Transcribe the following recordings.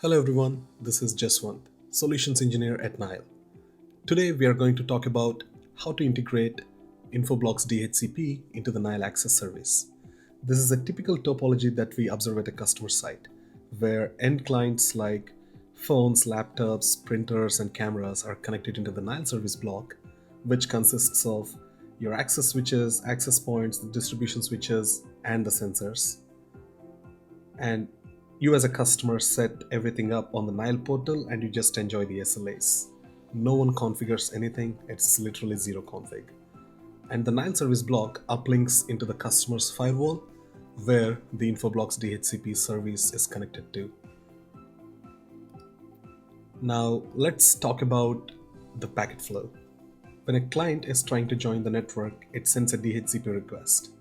Hello everyone, this is Jaswant, Solutions Engineer at Nile. Today we are going to talk about how to integrate Infoblox DHCP into the Nile Access Service. This is a typical topology that we observe at a customer site, where end clients like phones, laptops, printers, and cameras are connected into the Nile service block, which consists of your access switches, access points, the distribution switches, and the sensors. And you as a customer set everything up on the Nile portal and you just enjoy the SLAs. No one configures anything, it's literally zero config. And the Nile service block uplinks into the customer's firewall where the Infoblox DHCP service is connected to. Now let's talk about the packet flow. When a client is trying to join the network, it sends a DHCP request,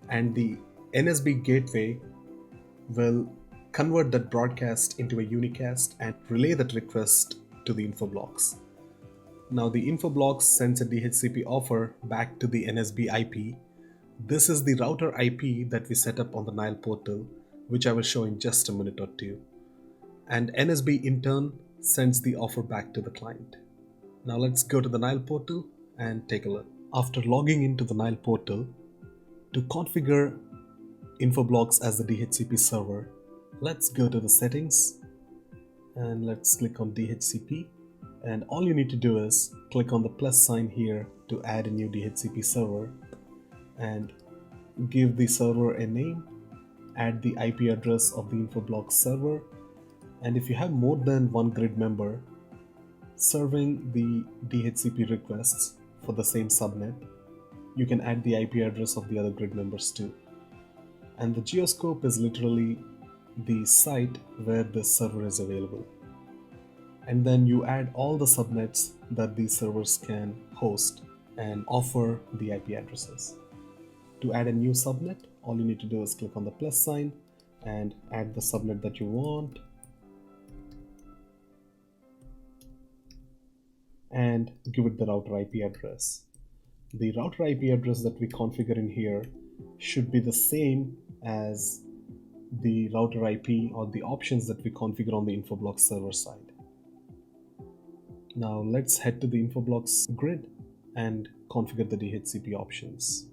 and the NSB gateway will convert that broadcast into a unicast and relay that request to the Infoblox. Now the Infoblox sends a DHCP offer back to the NSB IP. This is the router IP that we set up on the Nile portal, which I will show in just a minute or two. And NSB in turn sends the offer back to the client. Now let's go to the Nile portal and take a look. After logging into the Nile portal, to configure Infoblox as the DHCP server, let's go to the settings and let's click on DHCP, and all you need to do is click on the plus sign here to add a new DHCP server and give the server a name, add the IP address of the Infoblox server, and if you have more than one grid member serving the DHCP requests for the same subnet, you can add the IP address of the other grid members too. And the geoscope is literally the site where this server is available. And then you add all the subnets that these servers can host and offer the IP addresses. To add a new subnet, all you need to do is click on the plus sign and add the subnet that you want, and give it the router IP address. The router IP address that we configure in here should be the same as the router IP or the options that we configure on the Infoblox server side. Now let's head to the Infoblox grid and configure the DHCP options.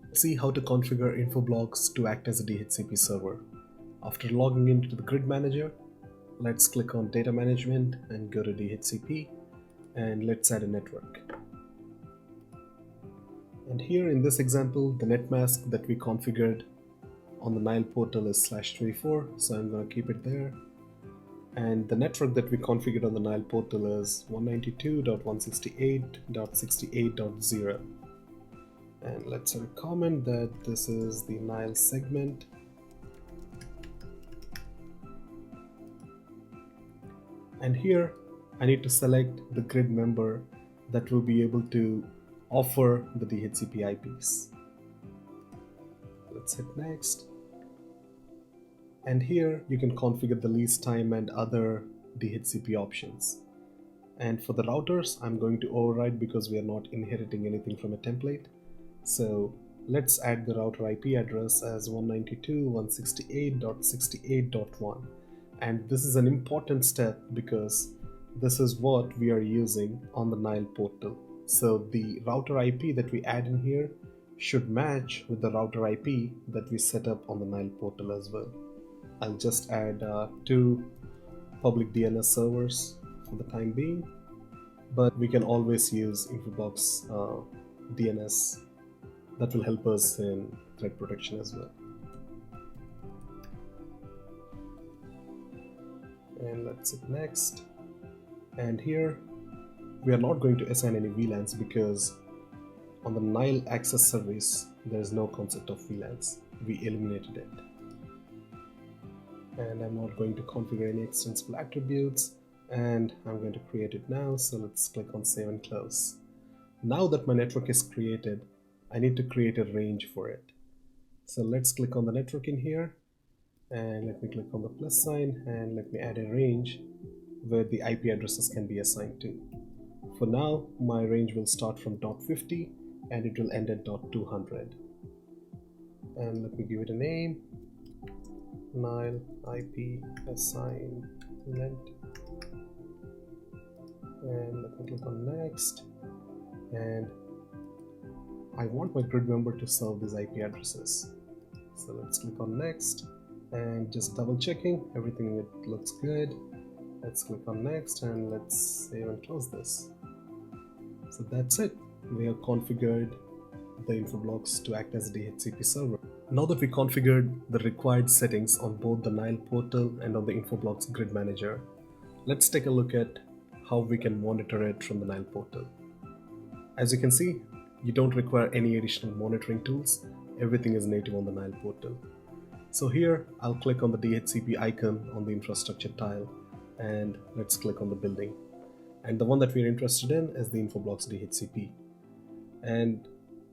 Let's see how to configure Infoblox to act as a DHCP server. After logging into the grid manager, let's click on data management and go to DHCP, and let's add a network. And here in this example, the net mask that we configured on the Nile portal is /34, so I'm going to keep it there. And the network that we configured on the Nile portal is 192.168.68.0. And let's have a comment that this is the Nile segment. And here I need to select the grid member that will be able to offer the DHCP IPs. Let's hit next. And here you can configure the lease time and other DHCP options. And for the routers, I'm going to override because we are not inheriting anything from a template. So let's add the router IP address as 192.168.68.1. And this is an important step because this is what we are using on the Nile portal. So the router IP that we add in here should match with the router IP that we set up on the Nile portal as well. I'll just add 2 public DNS servers for the time being, but we can always use Infoblox DNS. That will help us in threat protection as well. And let's hit next. And here we are not going to assign any VLANs because on the Nile access service there is no concept of VLANs. We eliminated it. And I'm not going to configure any extensible attributes, and I'm going to create it now. So let's click on save and close. Now that my network is created, I need to create a range for it. So let's click on the network in here, and let me click on the plus sign and let me add a range where the IP addresses can be assigned to. For now, my range will start from .50 and it will end at .200. And let me give it a name. Nile IP assignment, and let me click on next, and I want my grid member to serve these IP addresses. So let's click on next and just double checking everything, it looks good. Let's click on next and let's save and close this. So that's it. We have configured the Infoblox to act as a DHCP server. Now that we configured the required settings on both the Nile portal and on the Infoblox grid manager, let's take a look at how we can monitor it from the Nile portal. As you can see, you don't require any additional monitoring tools. Everything is native on the Nile portal. So here, I'll click on the DHCP icon on the infrastructure tile, and let's click on the building. And the one that we're interested in is the Infoblox DHCP. And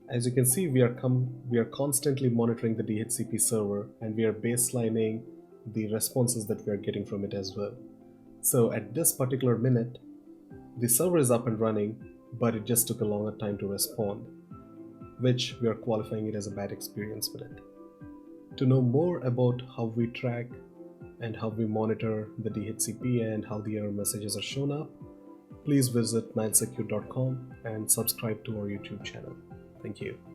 as you can see, we are constantly monitoring the DHCP server, and we are baselining the responses that we are getting from it as well. So at this particular minute, the server is up and running, but it just took a longer time to respond, which we are qualifying it as a bad experience minute. To know more about how we track and how we monitor the DHCP and how the error messages are shown up, please visit nilesecure.com and subscribe to our YouTube channel. Thank you.